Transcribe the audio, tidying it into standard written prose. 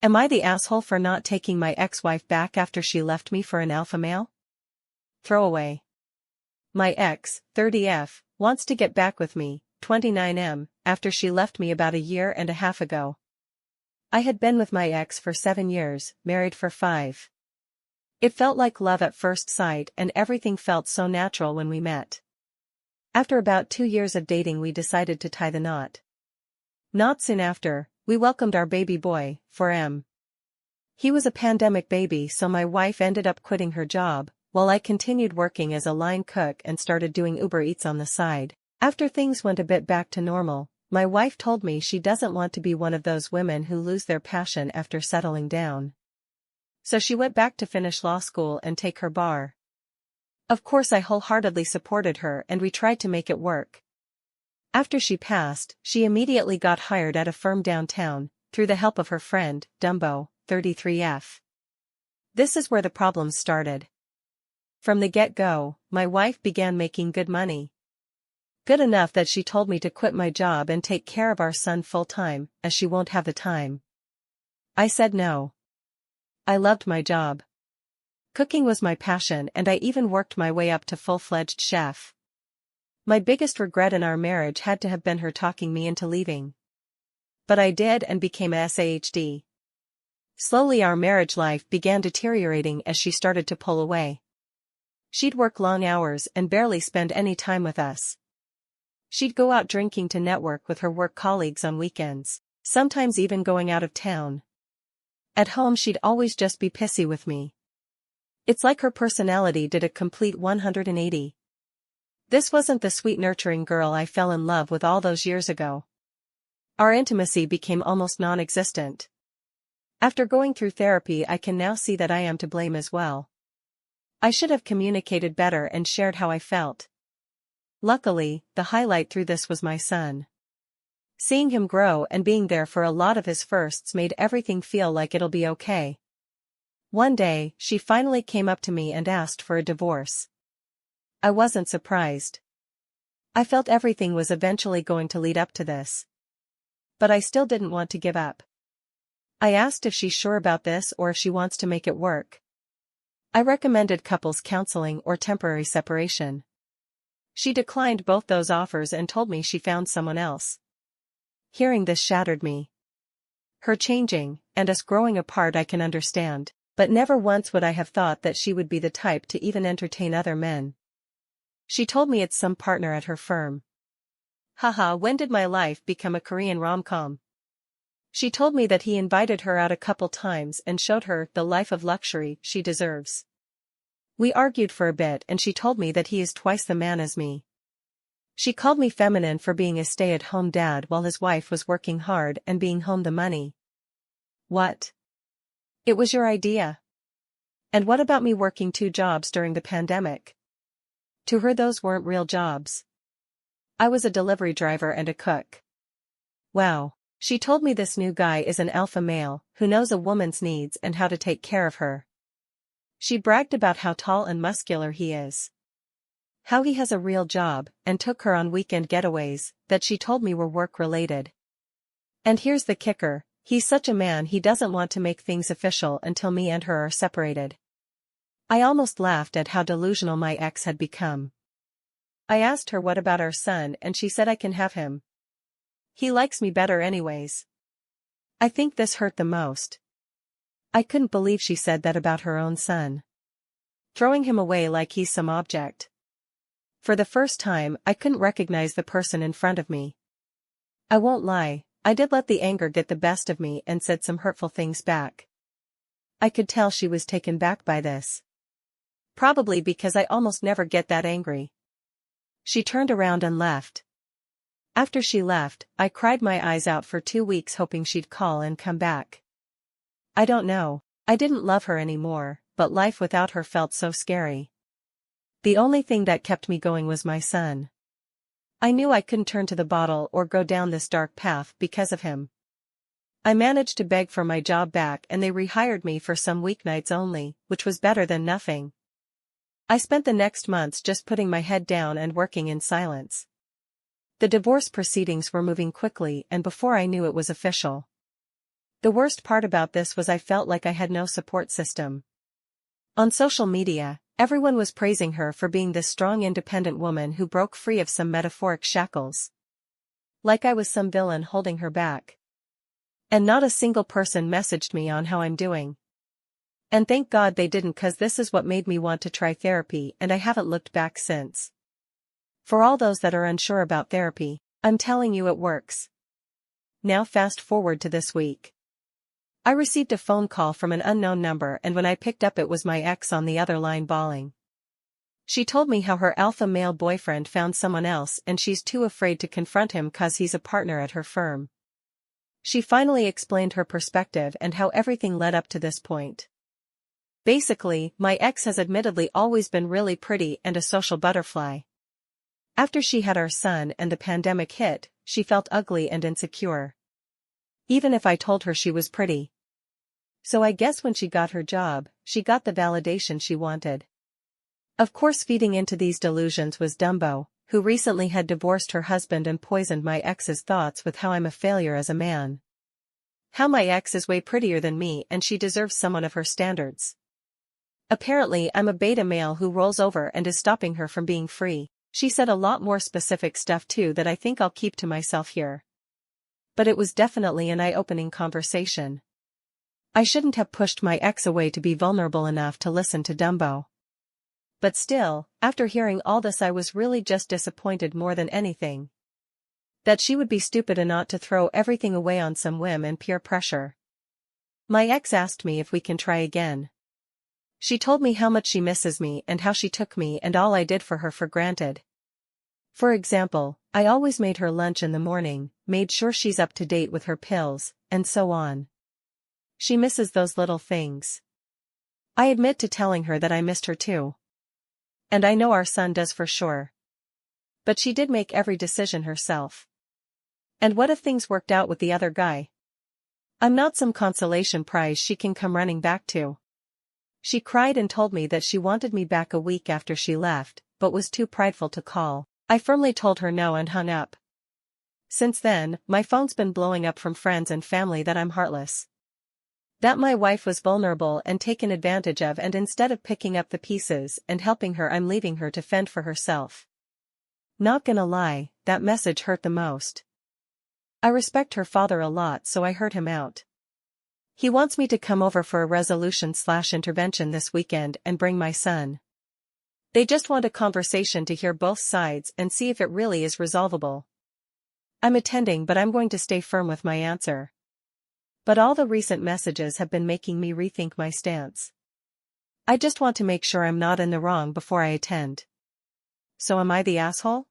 Am I the asshole for not taking my ex-wife back after she left me for an alpha male? Throwaway. My ex, 30F, wants to get back with me, 29M, after she left me about a year and a half ago. I had been with my ex for 7 years, married for 5. It felt like love at first sight and everything felt so natural when we met. After about 2 years of dating we decided to tie the knot. Not soon after, we welcomed our baby boy, 4M. He was a pandemic baby, so my wife ended up quitting her job, while I continued working as a line cook and started doing Uber Eats on the side. After things went a bit back to normal, my wife told me she doesn't want to be one of those women who lose their passion after settling down. So she went back to finish law school and take her bar. Of course I wholeheartedly supported her and we tried to make it work. After she passed, she immediately got hired at a firm downtown, through the help of her friend, Dumbo, 33F. This is where the problems started. From the get-go, my wife began making good money. Good enough that she told me to quit my job and take care of our son full-time, as she won't have the time. I said no. I loved my job. Cooking was my passion and I even worked my way up to full-fledged chef. My biggest regret in our marriage had to have been her talking me into leaving. But I did and became a SAHD. Slowly our marriage life began deteriorating as she started to pull away. She'd work long hours and barely spend any time with us. She'd go out drinking to network with her work colleagues on weekends, sometimes even going out of town. At home she'd always just be pissy with me. It's like her personality did a complete 180. This wasn't the sweet nurturing girl I fell in love with all those years ago. Our intimacy became almost non-existent. After going through therapy I can now see that I am to blame as well. I should have communicated better and shared how I felt. Luckily, the highlight through this was my son. Seeing him grow and being there for a lot of his firsts made everything feel like it'll be okay. One day, she finally came up to me and asked for a divorce. I wasn't surprised. I felt everything was eventually going to lead up to this. But I still didn't want to give up. I asked if she's sure about this or if she wants to make it work. I recommended couples counseling or temporary separation. She declined both those offers and told me she found someone else. Hearing this shattered me. Her changing, and us growing apart I can understand, but never once would I have thought that she would be the type to even entertain other men. She told me it's some partner at her firm. Haha, when did my life become a Korean rom-com? She told me that he invited her out a couple times and showed her the life of luxury she deserves. We argued for a bit and she told me that he is twice the man as me. She called me feminine for being a stay-at-home dad while his wife was working hard and being home the money. What? It was your idea. And what about me working 2 jobs during the pandemic? To her those weren't real jobs. I was a delivery driver and a cook. Wow. She told me this new guy is an alpha male who knows a woman's needs and how to take care of her. She bragged about how tall and muscular he is. How he has a real job and took her on weekend getaways that she told me were work-related. And here's the kicker, he's such a man he doesn't want to make things official until me and her are separated. I almost laughed at how delusional my ex had become. I asked her what about our son and she said I can have him. He likes me better anyways. I think this hurt the most. I couldn't believe she said that about her own son. Throwing him away like he's some object. For the first time, I couldn't recognize the person in front of me. I won't lie, I did let the anger get the best of me and said some hurtful things back. I could tell she was taken back by this. Probably because I almost never get that angry. She turned around and left. After she left, I cried my eyes out for 2 weeks hoping she'd call and come back. I don't know, I didn't love her anymore, but life without her felt so scary. The only thing that kept me going was my son. I knew I couldn't turn to the bottle or go down this dark path because of him. I managed to beg for my job back and they rehired me for some weeknights only, which was better than nothing. I spent the next months just putting my head down and working in silence. The divorce proceedings were moving quickly and before I knew it was official. The worst part about this was I felt like I had no support system. On social media, everyone was praising her for being this strong independent woman who broke free of some metaphoric shackles. Like I was some villain holding her back. And not a single person messaged me on how I'm doing. And thank God they didn't, 'cause this is what made me want to try therapy, and I haven't looked back since. For all those that are unsure about therapy, I'm telling you it works. Now fast forward to this week. I received a phone call from an unknown number, and when I picked up it was my ex on the other line bawling. She told me how her alpha male boyfriend found someone else and she's too afraid to confront him 'cause he's a partner at her firm. She finally explained her perspective and how everything led up to this point. Basically, my ex has admittedly always been really pretty and a social butterfly. After she had our son and the pandemic hit, she felt ugly and insecure. Even if I told her she was pretty. So I guess when she got her job, she got the validation she wanted. Of course, feeding into these delusions was Dumbo, who recently had divorced her husband and poisoned my ex's thoughts with how I'm a failure as a man. How my ex is way prettier than me and she deserves someone of her standards. Apparently I'm a beta male who rolls over and is stopping her from being free. She said a lot more specific stuff too that I think I'll keep to myself here. But it was definitely an eye-opening conversation. I shouldn't have pushed my ex away to be vulnerable enough to listen to Dumbo. But still, after hearing all this, I was really just disappointed more than anything. That she would be stupid enough to throw everything away on some whim and peer pressure. My ex asked me if we can try again. She told me how much she misses me and how she took me and all I did for her for granted. For example, I always made her lunch in the morning, made sure she's up to date with her pills, and so on. She misses those little things. I admit to telling her that I missed her too. And I know our son does for sure. But she did make every decision herself. And what if things worked out with the other guy? I'm not some consolation prize she can come running back to. She cried and told me that she wanted me back a week after she left, but was too prideful to call. I firmly told her no and hung up. Since then, my phone's been blowing up from friends and family that I'm heartless. That my wife was vulnerable and taken advantage of, and instead of picking up the pieces and helping her, I'm leaving her to fend for herself. Not gonna lie, that message hurt the most. I respect her father a lot, so I heard him out. He wants me to come over for a resolution/intervention this weekend and bring my son. They just want a conversation to hear both sides and see if it really is resolvable. I'm attending, but I'm going to stay firm with my answer. But all the recent messages have been making me rethink my stance. I just want to make sure I'm not in the wrong before I attend. So am I the asshole?